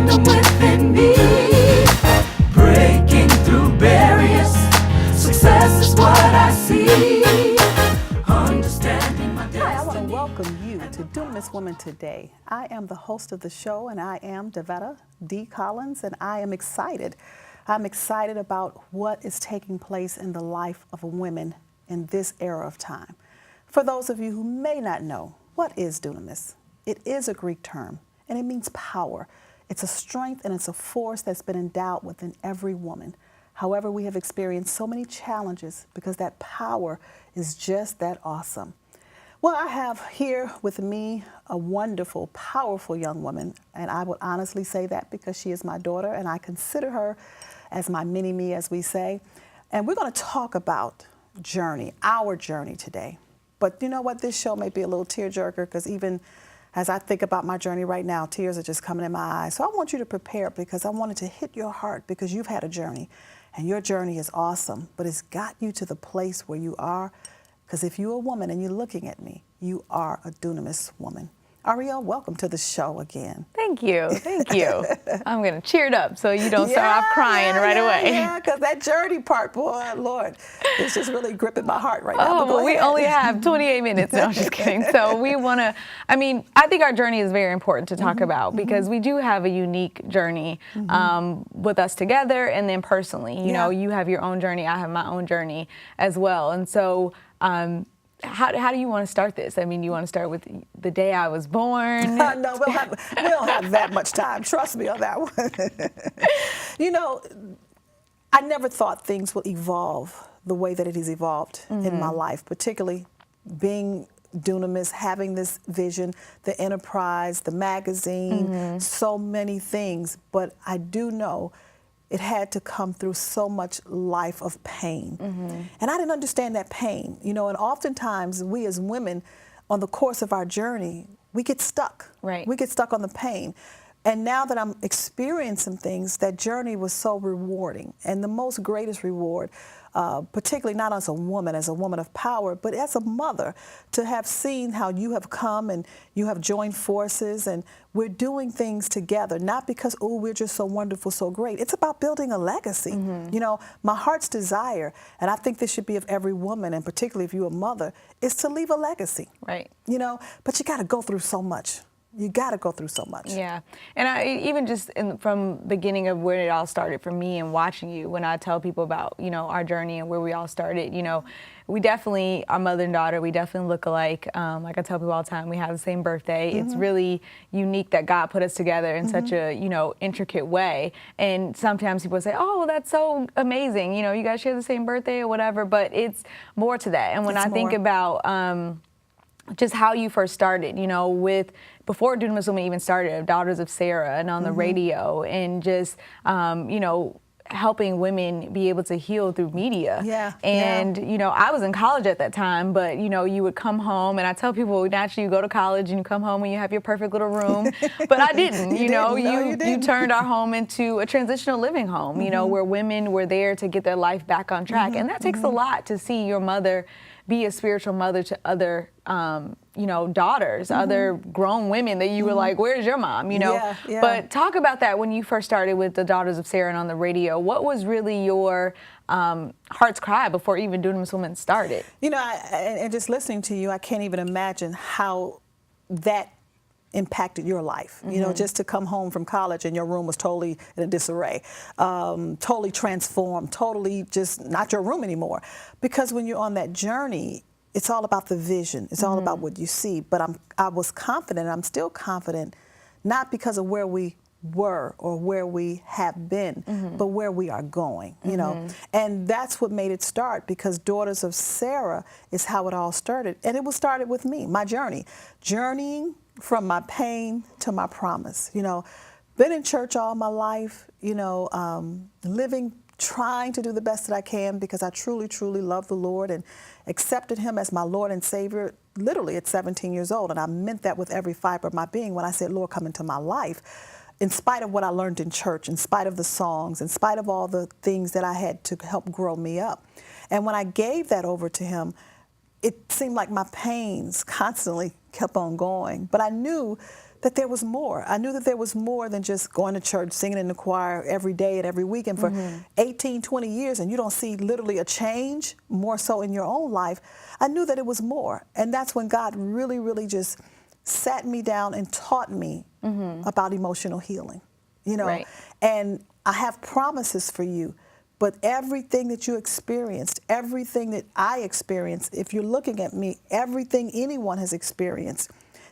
kingdom within me. Breaking through barriers, success is what I see. Understanding my destiny. Hi, I want to welcome you to Dunamis Women Today. I am the host of the show, and I am Devetta D. Collins, and I am excited. I'm excited about what is taking place in the life of women in this era of time. For those of you who may not know, what is dunamis? It is a Greek term, and it means power. It's a strength and it's a force that's been endowed within every woman. However, we have experienced so many challenges because that power is just that awesome. Well, I have here with me a wonderful, powerful young woman, and I would honestly say that because she is my daughter, and I consider her as my mini-me, as we say. And we're going to talk about journey, our journey today. But you know what? This show may be a little tearjerker because even as I think about my journey right now, tears are just coming in my eyes. So I want you to prepare because I wanted to hit your heart because you've had a journey, and your journey is awesome, but it's got you to the place where you are. Because if you're a woman and you're looking at me, you are a dunamis woman. Ariel, welcome to the show again. Thank you, thank you. I'm gonna cheer it up so you don't start off crying right away. Yeah, because that journey part, boy, Lord, it's just really gripping my heart right now. Oh, but we only have 28 minutes. No, I'm just kidding. So we wanna, I think our journey is very important to talk about because we do have a unique journey with us together and then personally. You know, you have your own journey, I have my own journey as well. And so, how do you want to start this? I mean, you want to start with the day I was born? No, we don't have that much time. Trust me on that one. You know, I never thought things would evolve the way that it has evolved in my life, particularly being dunamis, having this vision, the enterprise, the magazine, so many things. But I do know it had to come through so much life of pain. And I didn't understand that pain, you know, and oftentimes we as women on the course of our journey, we get stuck. Right. We get stuck on the pain. And now that I'm experiencing things, that journey was so rewarding. And the most greatest reward, particularly not as a woman of power, but as a mother, to have seen how you have come and you have joined forces and we're doing things together, not because, oh, we're just so wonderful, so great. It's about building a legacy. You know, my heart's desire, and I think this should be of every woman, and particularly if you're a mother, is to leave a legacy. Right. You know, but you got to go through so much. You got to go through so much. Yeah, and even just from the beginning of where it all started for me and watching you, when I tell people about, you know, our journey and where we all started, you know, we definitely, our mother and daughter, we definitely look alike. Like I tell people all the time, we have the same birthday. It's really unique that God put us together in such a, you know, intricate way. And sometimes people say, oh, that's so amazing. You know, you guys share the same birthday or whatever, but it's more to that. And when I think about just how you first started, you know, before Dunamis Women even started, Daughters of Sarah and on the radio and just, you know, helping women be able to heal through media. And, you know, I was in college at that time, but, you know, you would come home and I tell people naturally you go to college and you come home and you have your perfect little room, but I didn't, you turned our home into a transitional living home, you know, where women were there to get their life back on track. And that takes a lot to see your mother be a spiritual mother to other, you know, daughters, other grown women that you were like, where's your mom, you know? But talk about that when you first started with the Daughters of Sarah and on the radio. What was really your heart's cry before even Dunamis Women started? You know, and just listening to you, I can't even imagine how that impacted your life. You know, just to come home from college and your room was totally in a disarray, totally transformed, totally just not your room anymore. Because when you're on that journey, it's all about the vision. It's all about what you see. But I was confident, I'm still confident, not because of where we were or where we have been, but where we are going, you know. And that's what made it start, because Daughters of Sarah is how it all started. And it was started with me, my journey. Journeying from my pain to my promise, you know. Been in church all my life, you know, trying to do the best that I can because I truly, truly love the Lord and accepted Him as my Lord and Savior literally at 17 years old. And I meant that with every fiber of my being when I said, Lord, come into my life. In spite of what I learned in church, in spite of the songs, in spite of all the things that I had to help grow me up. And when I gave that over to Him, it seemed like my pains constantly kept on going. But I knew that there was more. I knew that there was more than just going to church, singing in the choir every day and every weekend for 18, 20 years, and you don't see literally a change, more so in your own life. I knew that it was more. And that's when God really, really just sat me down and taught me about emotional healing, you know. Right. And I have promises for you, but everything that you experienced, everything that I experienced, if you're looking at me, everything anyone has experienced,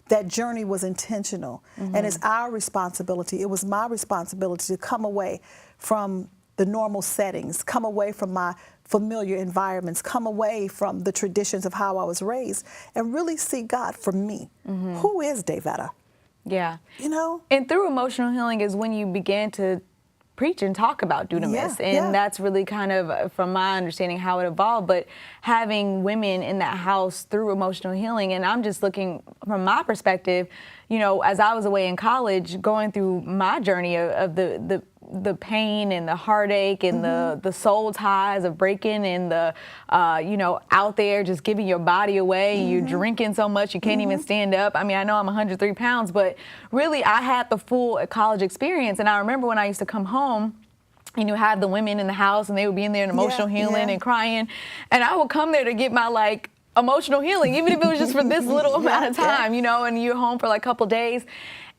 that journey was intentional. And it's our responsibility. It was my responsibility to come away from the normal settings, come away from my familiar environments, come away from the traditions of how I was raised, and really see God for me. Who is Davetta? Yeah. You know? And through emotional healing is when you began to preach and talk about Dunamis. And that's really kind of, from my understanding, how it evolved. But having women in that house through emotional healing, and I'm just looking from my perspective, you know, as I was away in college, going through my journey of the pain and the heartache and the soul ties of breaking and the, you know, out there just giving your body away. You're drinking so much you can't even stand up. I mean, I know I'm 103 pounds, but really I had the full college experience. And I remember when I used to come home, and you have the women in the house and they would be in there in emotional healing and crying. And I would come there to get my like emotional healing, even if it was just for this little amount of time, you know, and you're home for like a couple days.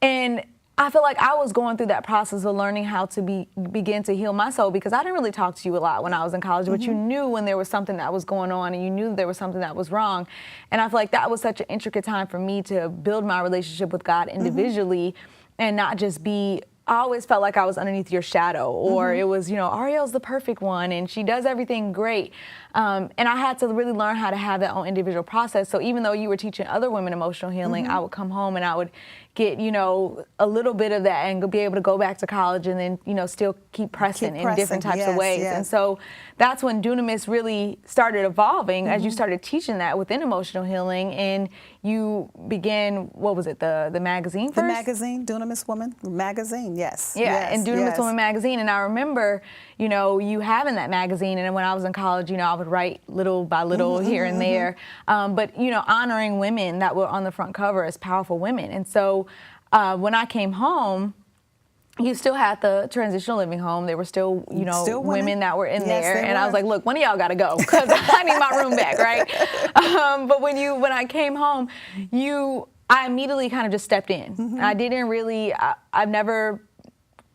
And I feel like I was going through that process of learning how to begin to heal my soul, because I didn't really talk to you a lot when I was in college, but you knew when there was something that was going on and you knew there was something that was wrong. And I feel like that was such an intricate time for me to build my relationship with God individually and not just be, I always felt like I was underneath your shadow, or it was, you know, Ariel's the perfect one and she does everything great. And I had to really learn how to have that own individual process. So even though you were teaching other women emotional healing, I would come home and I would get, you know, a little bit of that and be able to go back to college and then, you know, still keep pressing in different types of ways. And so that's when Dunamis really started evolving as you started teaching that within emotional healing, and you began, what was it, the magazine first? The magazine, Dunamis Woman magazine, yes. Yeah, and Dunamis Woman magazine. And I remember, you know, you having that magazine, and when I was in college, you know, I would write little by little here and there, but, you know, honoring women that were on the front cover as powerful women. And so when I came home, you still had the transitional living home. There were still, you know, women that were in there. And I was like, look, one of y'all got to go because I need my room back, right? But when I came home, I immediately kind of just stepped in. I didn't really, I've never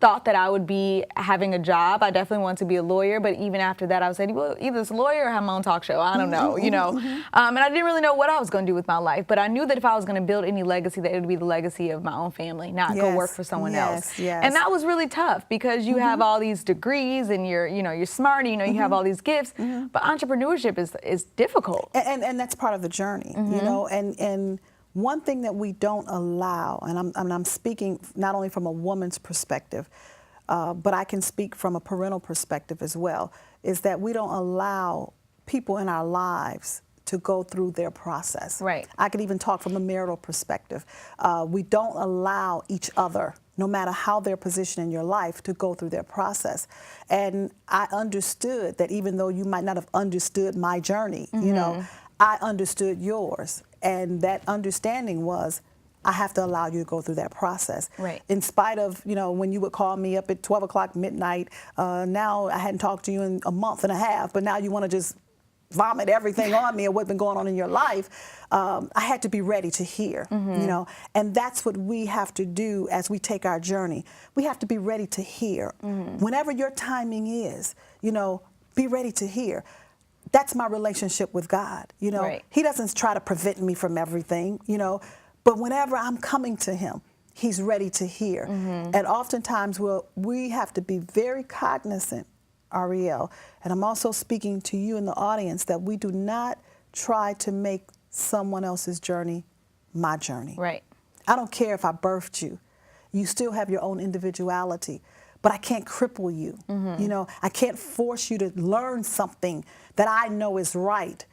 thought that I would be having a job. I definitely wanted to be a lawyer, but even after that, I was saying, well, either it's a lawyer or have my own talk show. I don't know, you know. And I didn't really know what I was going to do with my life, but I knew that if I was going to build any legacy, that it would be the legacy of my own family, not go work for someone else. And that was really tough because you have all these degrees and you're smart, you know, you have all these gifts, but entrepreneurship is difficult. And that's part of the journey, you know, and one thing that we don't allow, and I'm speaking not only from a woman's perspective, but I can speak from a parental perspective as well, is that we don't allow people in our lives to go through their process. Right. I could even talk from a marital perspective. We don't allow each other, no matter how they're positioned in your life, to go through their process. And I understood that even though you might not have understood my journey, you know, I understood yours. And that understanding was, I have to allow you to go through that process. Right. In spite of, you know, when you would call me up at 12 o'clock midnight, now I hadn't talked to you in a month and a half, but now you want to just vomit everything on me and what's been going on in your life. I had to be ready to hear, you know, and that's what we have to do as we take our journey. We have to be ready to hear. Whenever your timing is, you know, be ready to hear. That's my relationship with God, you know. Right. He doesn't try to prevent me from everything, you know, but whenever I'm coming to him, he's ready to hear. And oftentimes we have to be very cognizant, Ariel, and I'm also speaking to you in the audience, that we do not try to make someone else's journey my journey. Right. I don't care if I birthed you. You still have your own individuality. But I can't cripple you. You know, I can't force you to learn something that I know is right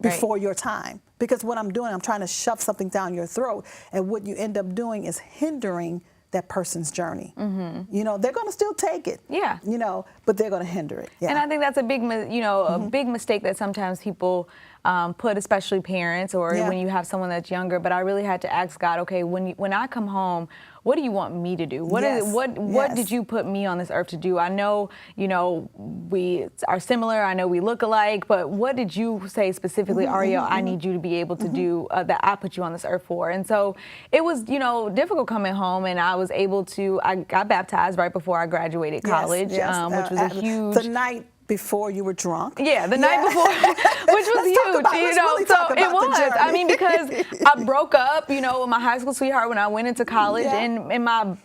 before your time. Because what I'm doing, I'm trying to shove something down your throat, and what you end up doing is hindering that person's journey. You know, they're going to still take it. Yeah. You know, but they're going to hinder it. And I think that's a big, you know, a big mistake that sometimes people put, especially parents or Yeah. when you have someone that's younger. But I really had to ask God, okay, when I come home, what do you want me to do? What Yes. is what Yes. did you put me on this earth to do? I know, we are similar. I know we look alike, but what did you say specifically, Ariel, I need you to be able to do that I put you on this earth for? And so it was, difficult coming home, and I was able to, I got baptized right before I graduated college, Yes. which was a huge... The night before you were drunk. Yeah, the night before, which was huge, really so talk about it was. the journey. I mean, because I broke up, with my high school sweetheart when I went into college, Yeah. and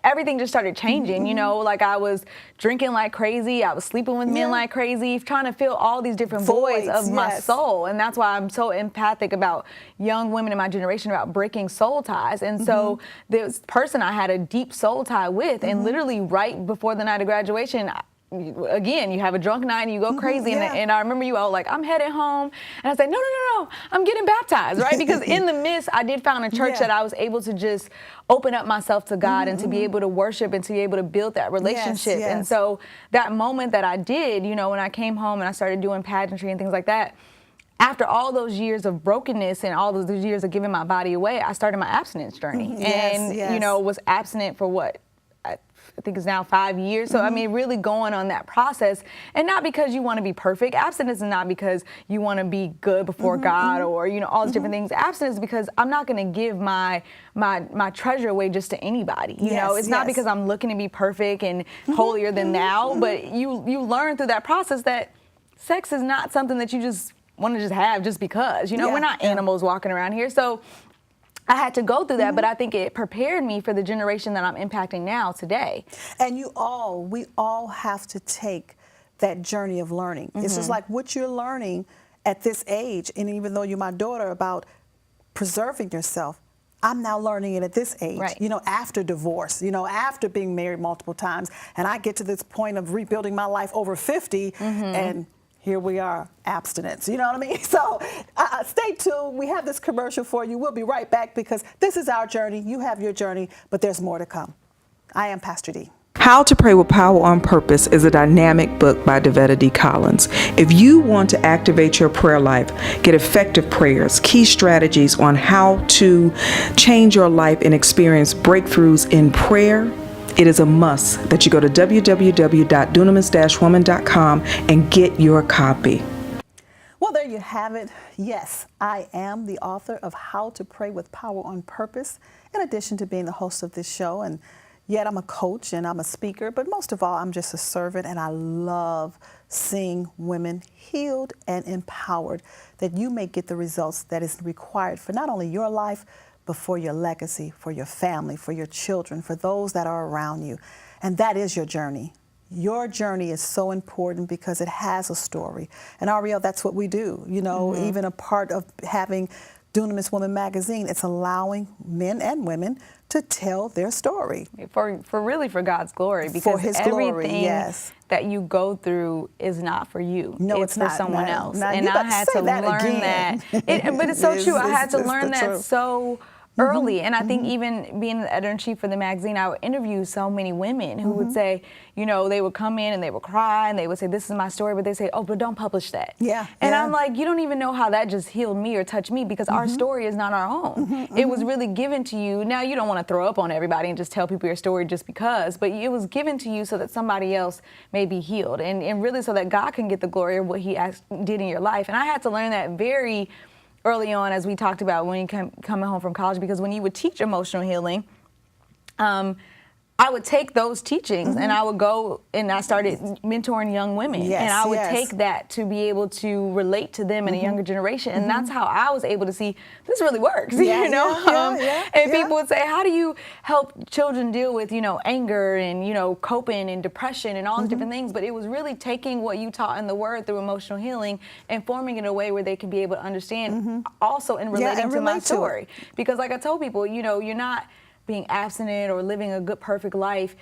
everything just started changing, like I was drinking like crazy, I was sleeping with men like crazy, trying to fill all these different voids of my soul. And that's why I'm so empathic about young women in my generation about breaking soul ties. And so this person I had a deep soul tie with, and literally right before the night of graduation, again, you have a drunk night and you go crazy. And I remember you all like, I'm headed home. And I said, no, I'm getting baptized, right? Because in the midst, I did found a church that I was able to just open up myself to God and to be able to worship and to be able to build that relationship. And so that moment that I did, when I came home and I started doing pageantry and things like that, after all those years of brokenness and all those years of giving my body away, I started my abstinence journey. Was abstinent for what? I think it's now 5 years. So, I mean, really going on that process, and not because you want to be perfect. Abstinence is not because you want to be good before God or, all these different things. Abstinence is because I'm not going to give my treasure away just to anybody. It's not because I'm looking to be perfect and holier than thou, but you learn through that process that sex is not something that you just want to just have just because. We're not animals walking around here. So I had to go through that, but I think it prepared me for the generation that I'm impacting now today. And we all have to take that journey of learning. It's just like what you're learning at this age, and even though you're my daughter, about preserving yourself, I'm now learning it at this age, after divorce, after being married multiple times. And I get to this point of rebuilding my life over 50, and here we are, abstinence. You know what I mean? So stay tuned. We have this commercial for you. We'll be right back because this is our journey. You have your journey, but there's more to come. I am Pastor D. How to Pray with Power on Purpose is a dynamic book by Devetta D. Collins. If you want to activate your prayer life, get effective prayers, key strategies on how to change your life and experience breakthroughs in prayer, it is a must that you go to www.dunamis-woman.com and get your copy. Well, there you have it. Yes, I am the author of How to Pray with Power on Purpose, in addition to being the host of this show. And yet I'm a coach and I'm a speaker, but most of all, I'm just a servant, and I love seeing women healed and empowered, that you may get the results that is required for not only your life, but for your legacy, for your family, for your children, for those that are around you. And that is your journey. Your journey is so important because it has a story. And Ariel, that's what we do. Even a part of having Dunamis Woman magazine, it's allowing men and women to tell their story. For God's glory, because for His glory, everything that you go through is not for you. No, it's for not. someone else. Now, and I had to learn that. But it's so true. I had to learn that so early. And I think even being the editor-in-chief for the magazine, I would interview so many women who would say, they would come in and they would cry and they would say, this is my story, but they say, oh, but don't publish that. And I'm like, you don't even know how that just healed me or touched me, because our story is not our own. It was really given to you. Now, you don't want to throw up on everybody and just tell people your story just because, but it was given to you so that somebody else may be healed, and really so that God can get the glory of what He did in your life. And I had to learn that very early on, as we talked about when you coming home from college, because when you would teach emotional healing, I would take those teachings and I would go and I started mentoring young women. And I would take that to be able to relate to them in a younger generation. And that's how I was able to see this really works, And people would say, how do you help children deal with, anger and, coping and depression and all these different things? But it was really taking what you taught in the Word through emotional healing and forming it in a way where they can be able to understand also in relating to my story. Because like I told people, you're not being abstinent or living a good, perfect life,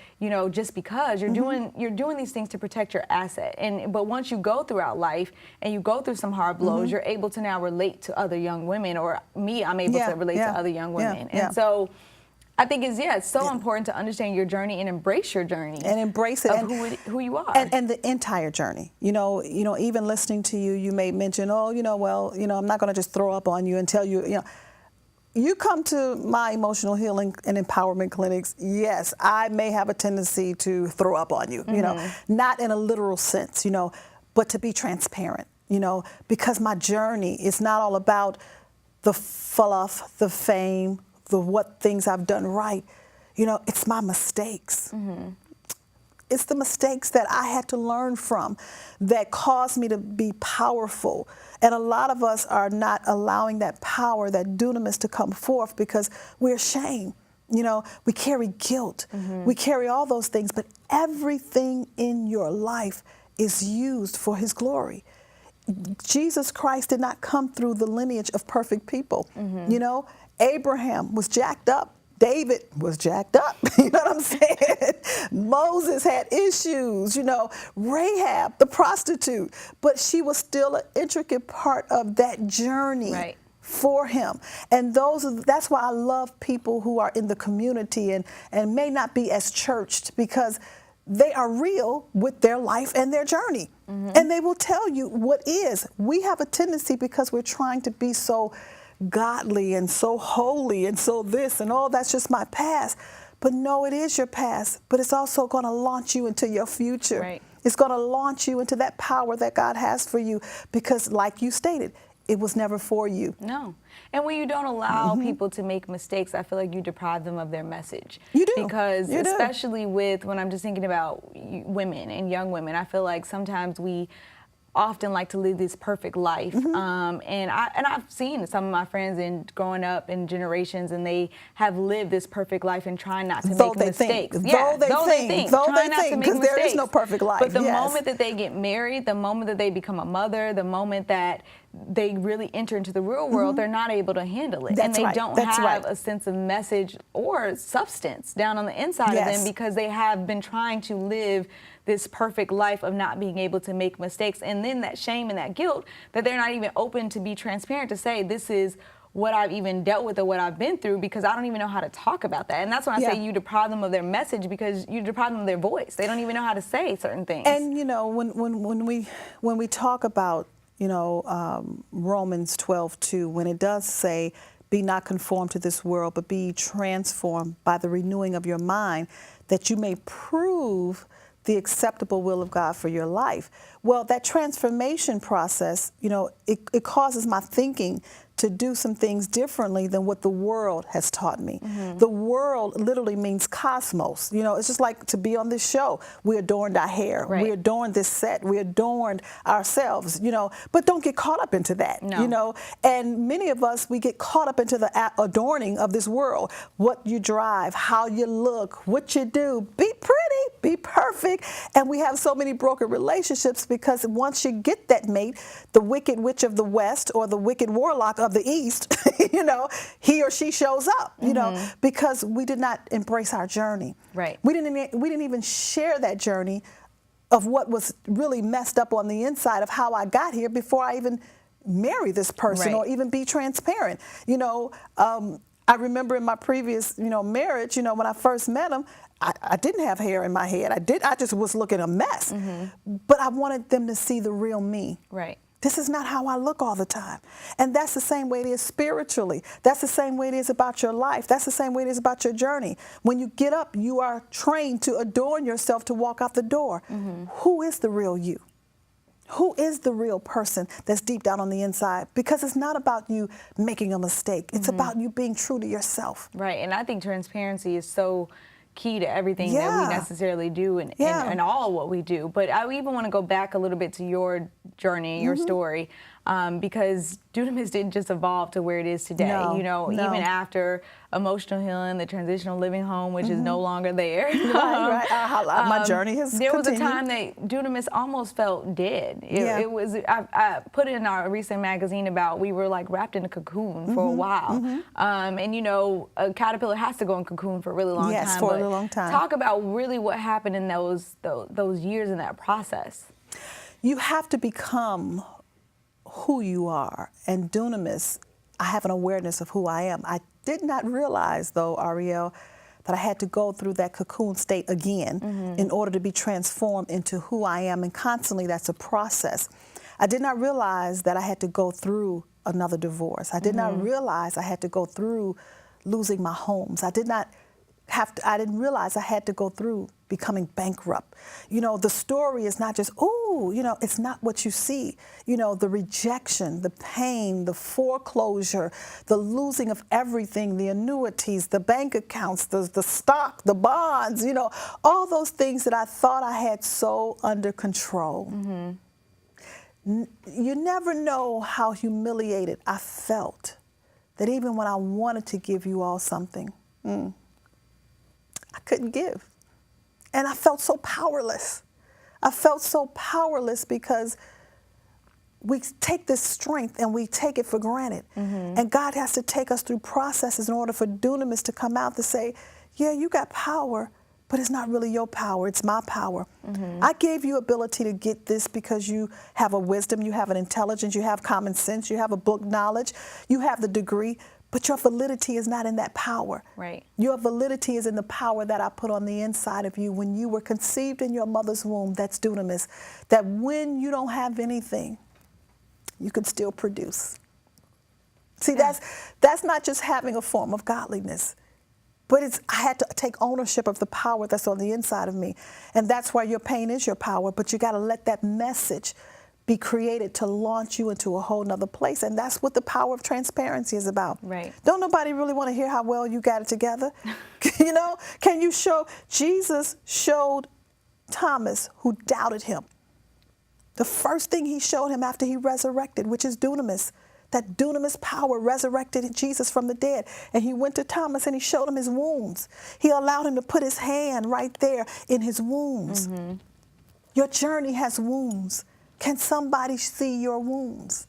just because you're doing these things to protect your asset. But once you go throughout life and you go through some hard blows, you're able to now relate to other young women, or me, I'm able to relate to other young women. And so I think it's so important to understand your journey and embrace your journey and embrace it of who you are and the entire journey. Even listening to you, you may mention, I'm not going to just throw up on you and tell you, you come to my emotional healing and empowerment clinics. Yes, I may have a tendency to throw up on you, not in a literal sense, but to be transparent, because my journey is not all about the fluff, the fame, what things I've done right. It's my mistakes. It's the mistakes that I had to learn from that caused me to be powerful. And a lot of us are not allowing that power, that dunamis, to come forth because we're ashamed. We carry guilt. We carry all those things, but everything in your life is used for his glory. Jesus Christ did not come through the lineage of perfect people. Abraham was jacked up. David was jacked up. You know what I'm saying? Moses had issues, Rahab, the prostitute, but she was still an intricate part of that journey for him. And that's why I love people who are in the community and may not be as churched, because they are real with their life and their journey. And they will tell you what is. We have a tendency, because we're trying to be so godly and so holy and so this and all, that's just my past. But no, it is your past, but it's also going to launch you into your future. It's going to launch you into that power that God has for you, because like you stated, it was never for you. No. And when you don't allow people to make mistakes, I feel like you deprive them of their message. You do. Because especially with, when I'm just thinking about women and young women, I feel like sometimes we often like to live this perfect life. And I've seen some of my friends in growing up in generations, and they have lived this perfect life and trying not to make mistakes. Though they think, because there is no perfect life. But the moment that they get married, the moment that they become a mother, the moment that they really enter into the real world, they're not able to handle it. And they don't have a sense of message or substance down on the inside of them, because they have been trying to live this perfect life of not being able to make mistakes. And then that shame and that guilt that they're not even open to be transparent to say, this is what I've even dealt with or what I've been through, because I don't even know how to talk about that. And that's when I say you deprive them of their message, because you deprive them of their voice. They don't even know how to say certain things. And when we talk about Romans 12:2, when it does say, be not conformed to this world, but be transformed by the renewing of your mind, that you may prove the acceptable will of God for your life. Well, that transformation process, it causes my thinking to do some things differently than what the world has taught me. The world literally means cosmos. It's just like to be on this show. We adorned our hair. We adorned this set. We adorned ourselves, but don't get caught up into that, And many of us, we get caught up into the adorning of this world. What you drive, how you look, what you do. Be pretty, be perfect. And we have so many broken relationships, because once you get that mate, the wicked witch of the West or the wicked warlock of the East, he or she shows up, because we did not embrace our journey. We didn't even share that journey of what was really messed up on the inside of how I got here before I even marry this person or even be transparent. I remember in my previous, marriage, when I first met him, I didn't have hair in my head. I just was looking a mess. But I wanted them to see the real me. This is not how I look all the time. And that's the same way it is spiritually. That's the same way it is about your life. That's the same way it is about your journey. When you get up, you are trained to adorn yourself to walk out the door. Who is the real you? Who is the real person that's deep down on the inside? Because it's not about you making a mistake. It's about you being true to yourself. And I think transparency is so key to everything that we necessarily do and all what we do. But I even want to go back a little bit to your journey, your story, because Dunamis didn't just evolve to where it is today. Even after emotional healing, the transitional living home, which is no longer there. My journey has There continued. was a time that Dunamis almost felt dead. It was. I put in our recent magazine about we were like wrapped in a cocoon for a while, and a caterpillar has to go in cocoon for a really long time. Yes, for a really long time. Talk about really what happened in those years in that process. You have to become who you are. And Dunamis, I have an awareness of who I am. did not realize, though, Ariel, that I had to go through that cocoon state again in order to be transformed into who I am. And constantly, that's a process. I did not realize that I had to go through another divorce. I did not realize I had to go through losing my homes. I didn't realize I had to go through becoming bankrupt. You know, the story is not just, oh, you know, it's not what you see. You know, the rejection, the pain, the foreclosure, the losing of everything, the annuities, the bank accounts, the stock, the bonds, you know, all those things that I thought I had so under control. You never know how humiliated I felt that even when I wanted to give you all something, I couldn't give. And I felt so powerless. I felt so powerless because we take this strength and we take it for granted. And God has to take us through processes in order for Dunamis to come out to say, yeah, you got power, but it's not really your power, it's my power. I gave you ability to get this because you have a wisdom, you have an intelligence, you have common sense, you have a book knowledge, you have the degree, but your validity is not in that power. Right. Your validity is in the power that I put on the inside of you when you were conceived in your mother's womb. That's Dunamis. That when you don't have anything, you can still produce. See, that's not just having a form of godliness. But I had to take ownership of the power that's on the inside of me. And that's why your pain is your power, but you got to let that message be created to launch you into a whole nother place. And that's what the power of transparency is about. Right. Don't nobody really want to hear how well you got it together. You know, can you show? Jesus showed Thomas, who doubted him, the first thing he showed him after he resurrected, which is Dunamis. That dunamis power resurrected Jesus from the dead. And he went to Thomas and he showed him his wounds. He allowed him to put his hand right there in his wounds. Your journey has wounds. Can somebody see your wounds?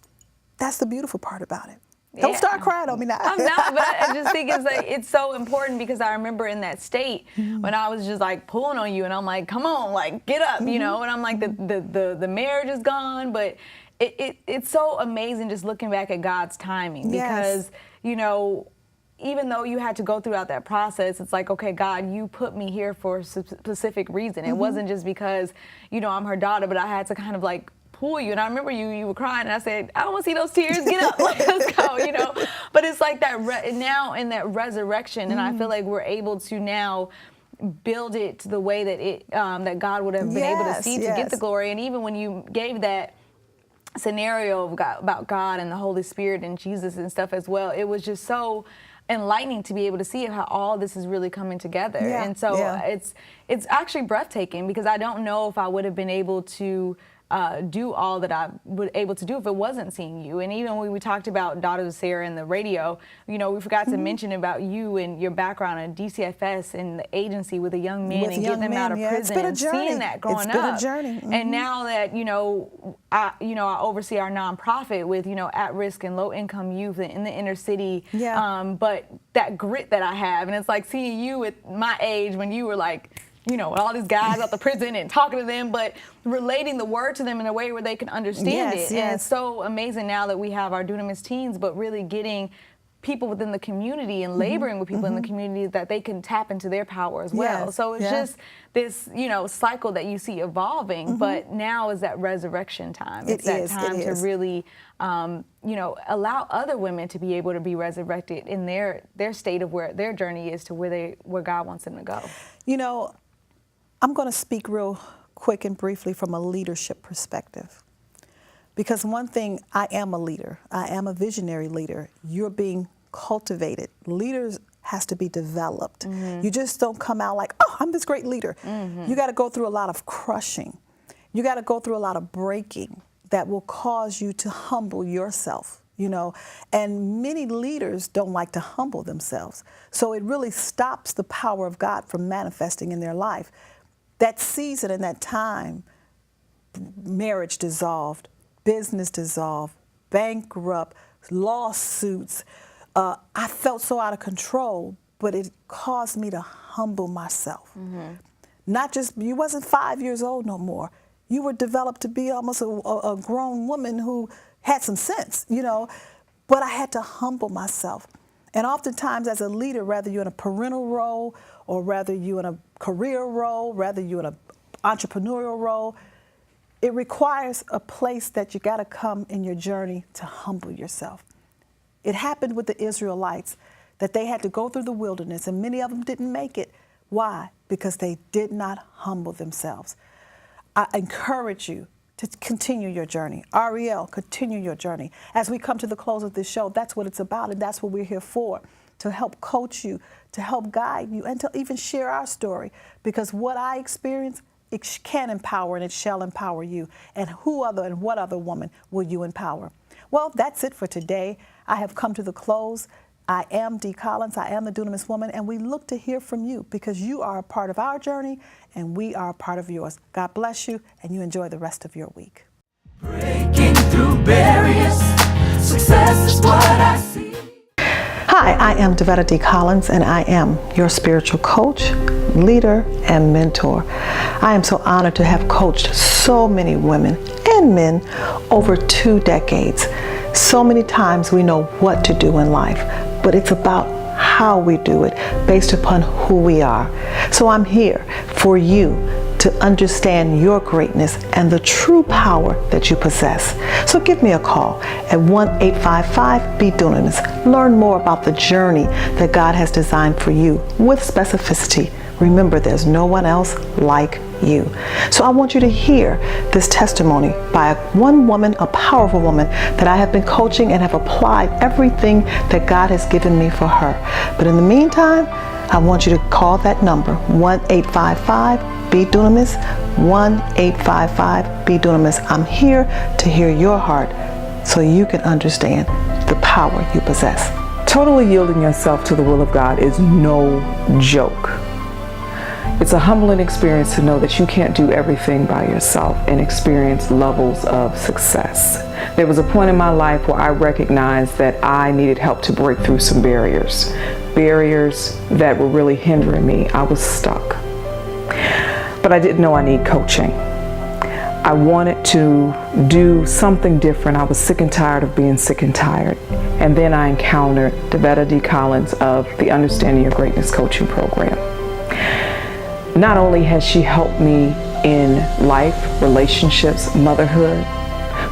That's the beautiful part about it. Don't start crying on me now. I'm not, but I just think it's so important because I remember in that state when I was just like pulling on you and I'm like, come on, like get up, you know, and I'm like the marriage is gone, but it's so amazing just looking back at God's timing because, you know, even though you had to go throughout that process, it's like, okay, God, you put me here for a specific reason. It wasn't just because, you know, I'm her daughter, but I had to kind of like pull you. And I remember you were crying and I said, I don't want to see those tears. Get up, let's go, you know. But it's like that now in that resurrection, and I feel like we're able to now build it to the way that that God would have been able to see to get the glory. And even when you gave that scenario about God and the Holy Spirit and Jesus and stuff as well, it was just so enlightening to be able to see how all this is really coming together. And so it's actually breathtaking because I don't know if I would have been able to do all that I was able to do if it wasn't seeing you. And even when we talked about Daughters of Sarah in the radio, you know, we forgot to mention about you and your background in DCFS and the agency with a young man and getting them out of prison and seeing that growing up. It's been a journey. And now that, you know, I oversee our nonprofit with, you know, at-risk and low-income youth in the inner city. But that grit that I have, and it's like seeing you at my age when you were like, you know, all these guys out the prison and talking to them, but relating the word to them in a way where they can understand it. And it's so amazing now that we have our Dunamis teens, but really getting people within the community and laboring with people in the community that they can tap into their power as well. So it's just this, you know, cycle that you see evolving, but now is that resurrection time. It's that time to really, you know, allow other women to be able to be resurrected in their state of where their journey is to where God wants them to go. You know, I'm going to speak real quick and briefly from a leadership perspective. Because one thing, I am a leader. I am a visionary leader. You're being cultivated. Leaders has to be developed. You just don't come out like, oh, I'm this great leader. You got to go through a lot of crushing. You got to go through a lot of breaking that will cause you to humble yourself. You know, and many leaders don't like to humble themselves. So it really stops the power of God from manifesting in their life. That season and that time, marriage dissolved, business dissolved, bankrupt, lawsuits. I felt so out of control, but it caused me to humble myself. Not just, you wasn't 5 years old no more. You were developed to be almost a grown woman who had some sense, you know, but I had to humble myself. And oftentimes as a leader, whether you're in a parental role or whether you're in a career role, whether you're in an entrepreneurial role, it requires a place that you got to come in your journey to humble yourself. It happened with the Israelites that they had to go through the wilderness, and many of them didn't make it. Why? Because they did not humble themselves. I encourage you to continue your journey. Ariel, continue your journey. As we come to the close of this show, that's what it's about, and that's what we're here for, to help coach you, to help guide you, and to even share our story. Because what I experienced, it can empower and it shall empower you. And what other woman will you empower? Well, that's it for today. I have come to the close. I am Dee Collins. I am the Dunamis woman, and we look to hear from you because you are a part of our journey and we are a part of yours. God bless you, and you enjoy the rest of your week. Breaking through barriers, success is what I see. Hi, I am Devetta Dee Collins, and I am your spiritual coach, leader, and mentor. I am so honored to have coached so many women and men over 2 decades. So many times we know what to do in life, but it's about how we do it based upon who we are. So I'm here for you to understand your greatness and the true power that you possess. So give me a call at 1-855-BE-DUNAMIS. Learn more about the journey that God has designed for you with specificity. Remember, there's no one else like you. So I want you to hear this testimony by one woman, a powerful woman that I have been coaching and have applied everything that God has given me for her. But in the meantime, I want you to call that number, 1-855-BE-DUNAMIS, 1-855-BE-DUNAMIS. I'm here to hear your heart so you can understand the power you possess. Totally yielding yourself to the will of God is no joke. It's a humbling experience to know that you can't do everything by yourself and experience levels of success. There was a point in my life where I recognized that I needed help to break through some barriers that were really hindering me. I was stuck. But I didn't know I need coaching. I wanted to do something different. I was sick and tired of being sick and tired. And then I encountered Devetta Dee Collins of the Understanding Your Greatness coaching program. Not only has she helped me in life, relationships, motherhood,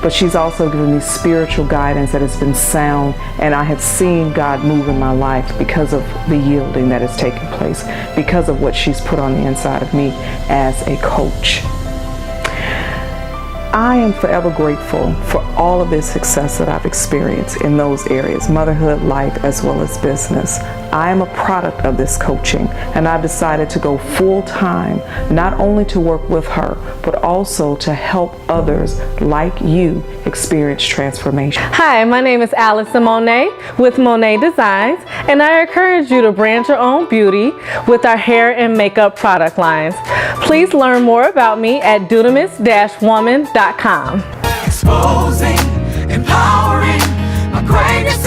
but she's also given me spiritual guidance that has been sound, and I have seen God move in my life because of the yielding that has taken place, because of what she's put on the inside of me as a coach. I am forever grateful for all of the success that I've experienced in those areas, motherhood, life, as well as business. I am a product of this coaching, and I've decided to go full-time, not only to work with her, but also to help others like you experience transformation. Hi, my name is Allison Monet with Monet Designs, and I encourage you to brand your own beauty with our hair and makeup product lines. Please learn more about me at dunamis-woman.com. Exposing, empowering, my greatness